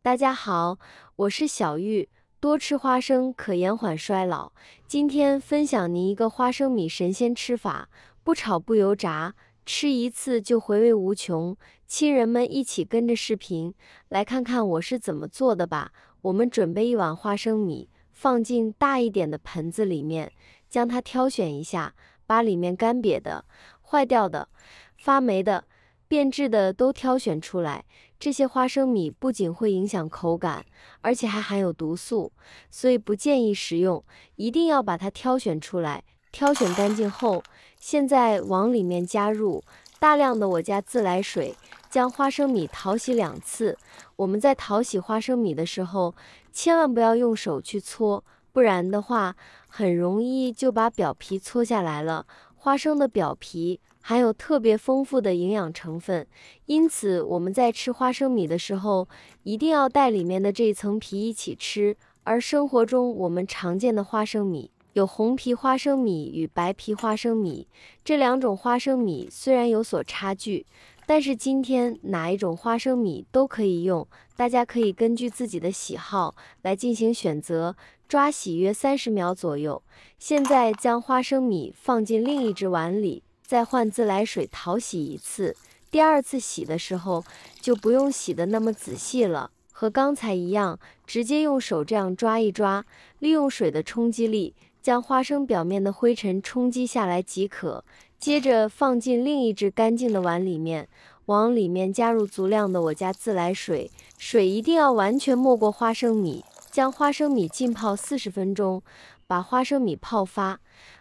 大家好，我是小玉，多吃花生可延缓衰老。今天分享您一个花生米神仙吃法，不炒不油炸，吃一次就回味无穷。亲人们一起跟着视频来看看我是怎么做的吧。我们准备一碗花生米，放进大一点的盆子里面，将它挑选一下，把里面干瘪的、坏掉的、发霉的、变质的都挑选出来。这些花生米不仅会影响口感，而且还含有毒素，所以不建议食用，一定要把它挑选出来。挑选干净后，现在往里面加入大量的我家自来水，将花生米淘洗2次。我们在淘洗花生米的时候，千万不要用手去搓，不然的话，很容易就把表皮搓下来了。花生的表皮含有特别丰富的营养成分，因此我们在吃花生米的时候，一定要带里面的这一层皮一起吃。而生活中我们常见的花生米有红皮花生米与白皮花生米，这2种花生米虽然有所差距，但是今天哪一种花生米都可以用，大家可以根据自己的喜好来进行选择。抓洗约30秒左右。现在将花生米放进另一只碗里，再换自来水淘洗一次。第2次洗的时候就不用洗得那么仔细了，和刚才一样，直接用手这样抓一抓，利用水的冲击力将花生表面的灰尘冲击下来即可。接着放进另一只干净的碗里面，往里面加入足量的我家自来水，水一定要完全没过花生米。将花生米浸泡40分钟，把花生米泡发。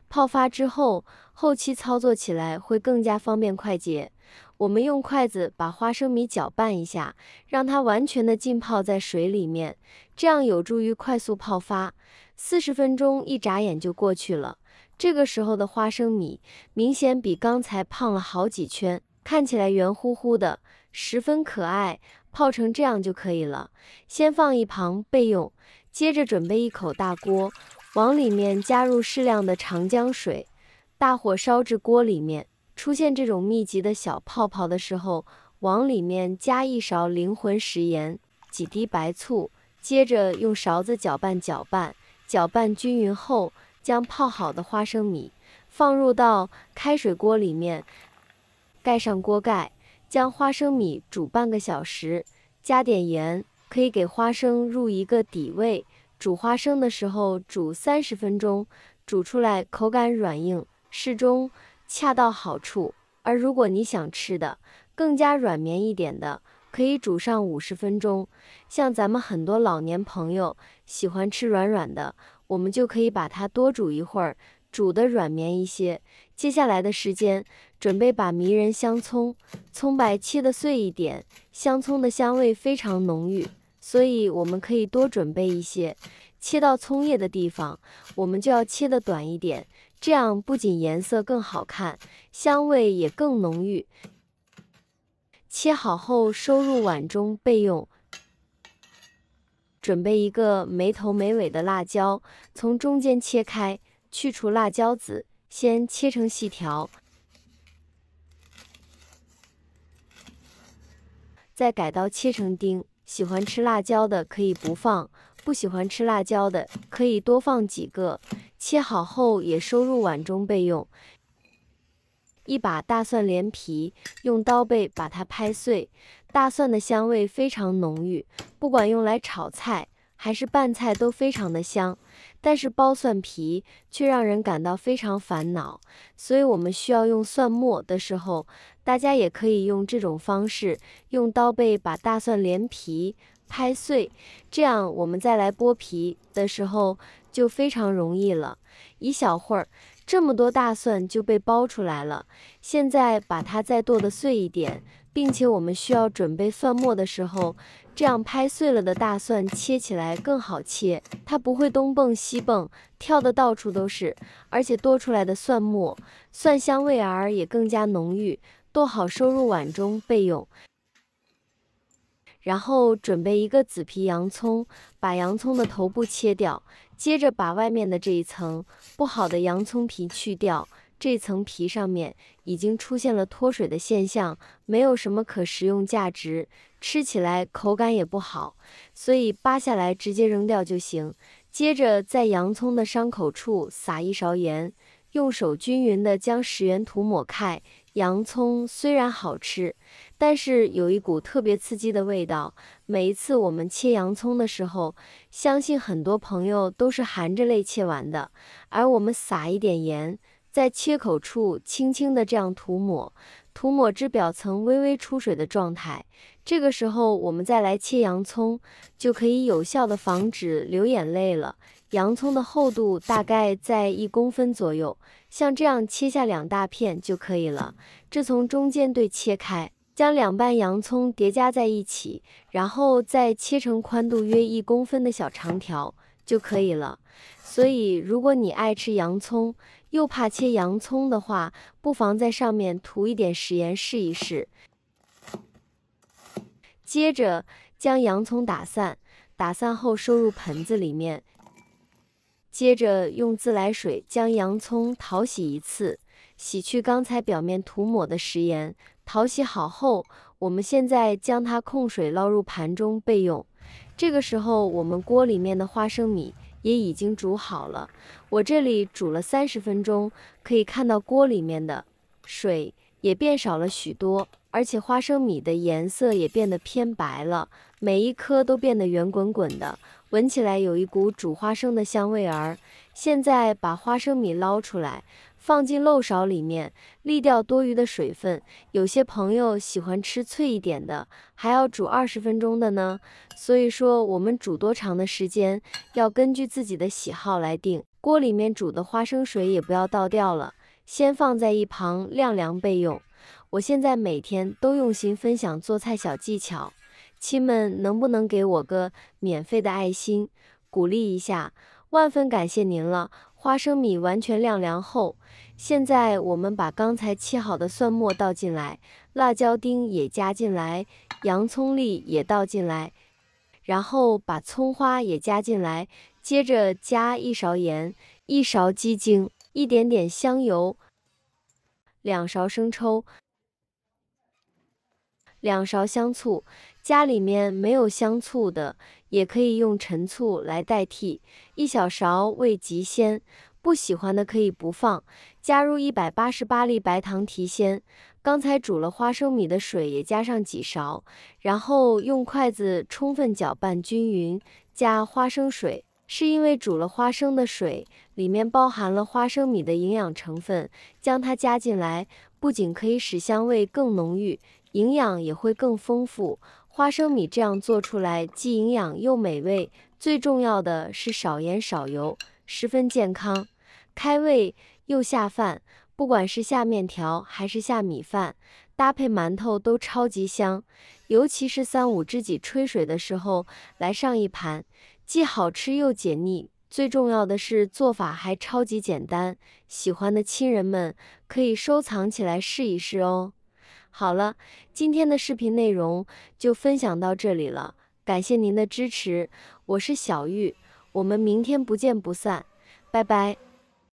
泡发之后，后期操作起来会更加方便快捷。我们用筷子把花生米搅拌一下，让它完全的浸泡在水里面，这样有助于快速泡发。40分钟一眨眼就过去了，这个时候的花生米明显比刚才胖了好几圈，看起来圆乎乎的，十分可爱。泡成这样就可以了，先放一旁备用。接着准备一口大锅，往里面加入适量的长姜水，大火烧至锅里面，出现这种密集的小泡泡的时候，往里面加1勺灵魂食盐，几滴白醋，接着用勺子搅拌搅拌，搅拌均匀后，将泡好的花生米放入到开水锅里面，盖上锅盖，将花生米煮半个小时，加点盐，可以给花生入一个底味。煮花生的时候煮30分钟，煮出来口感软硬适中，恰到好处。而如果你想吃的更加软绵一点的，可以煮上50分钟。像咱们很多老年朋友喜欢吃软软的，我们就可以把它多煮一会儿，煮得软绵一些。接下来的时间，准备把迷人香葱，葱白切得碎一点，香葱的香味非常浓郁，所以我们可以多准备一些。切到葱叶的地方，我们就要切得短一点，这样不仅颜色更好看，香味也更浓郁。切好后收入碗中备用。准备一个没头没尾的辣椒，从中间切开，去除辣椒籽，先切成细条，再改刀切成丁。喜欢吃辣椒的可以不放，不喜欢吃辣椒的可以多放几个。切好后也收入碗中备用。一把大蒜连皮，用刀背把它拍碎。大蒜的香味非常浓郁，不管用来炒菜还是拌菜都非常的香，但是剥蒜皮却让人感到非常烦恼，所以我们需要用蒜末的时候，大家也可以用这种方式，用刀背把大蒜连皮拍碎，这样我们再来剥皮的时候就非常容易了。一小会儿，这么多大蒜就被剥出来了。现在把它再剁得碎一点，并且我们需要准备蒜末的时候，这样拍碎了的大蒜切起来更好切，它不会东蹦西蹦，跳得到处都是，而且剁出来的蒜末，蒜香味儿也更加浓郁。剁好收入碗中备用。然后准备一个紫皮洋葱，把洋葱的头部切掉，接着把外面的这一层不好的洋葱皮去掉。这层皮上面已经出现了脱水的现象，没有什么可食用价值。吃起来口感也不好，所以扒下来直接扔掉就行。接着在洋葱的伤口处撒1勺盐，用手均匀地将食盐涂抹开。洋葱虽然好吃，但是有一股特别刺激的味道。每一次我们切洋葱的时候，相信很多朋友都是含着泪切完的。而我们撒一点盐，在切口处轻轻地这样涂抹，涂抹至表层微微出水的状态。这个时候我们再来切洋葱，就可以有效地防止流眼泪了。洋葱的厚度大概在1公分左右，像这样切下2大片就可以了。这从中间对切开，将2瓣洋葱叠加在一起，然后再切成宽度约1公分的小长条就可以了。所以如果你爱吃洋葱，又怕切洋葱的话，不妨在上面涂一点食盐试一试。接着将洋葱打散，打散后收入盆子里面。接着用自来水将洋葱淘洗一次，洗去刚才表面涂抹的食盐。淘洗好后，我们现在将它控水捞入盘中备用。这个时候我们锅里面的花生米也已经煮好了，我这里煮了30分钟，可以看到锅里面的水也变少了许多，而且花生米的颜色也变得偏白了，每一颗都变得圆滚滚的，闻起来有一股煮花生的香味儿。现在把花生米捞出来，放进漏勺里面，沥掉多余的水分。有些朋友喜欢吃脆一点的，还要煮20分钟的呢。所以说我们煮多长的时间，要根据自己的喜好来定。锅里面煮的花生水也不要倒掉了，先放在一旁晾凉备用。我现在每天都用心分享做菜小技巧，亲们能不能给我个免费的爱心，鼓励一下？万分感谢您了。花生米完全晾凉后，现在我们把刚才切好的蒜末倒进来，辣椒丁也加进来，洋葱粒也倒进来，然后把葱花也加进来，接着加1勺盐、1勺鸡精、一点点香油、2勺生抽、2勺香醋。家里面没有香醋的，也可以用陈醋来代替，1小勺味极鲜，不喜欢的可以不放。加入188粒白糖提鲜。刚才煮了花生米的水也加上几勺，然后用筷子充分搅拌均匀，加花生水。是因为煮了花生的水里面包含了花生米的营养成分，将它加进来，不仅可以使香味更浓郁，营养也会更丰富。花生米这样做出来既营养又美味，最重要的是少盐少油，十分健康，开胃又下饭。不管是下面条还是下米饭，搭配馒头都超级香。尤其是3、5知己吹水的时候，来上一盘，既好吃又解腻。最重要的是做法还超级简单，喜欢的亲人们可以收藏起来试一试哦。好了，今天的视频内容就分享到这里了，感谢您的支持，我是小玉，我们明天不见不散，拜拜。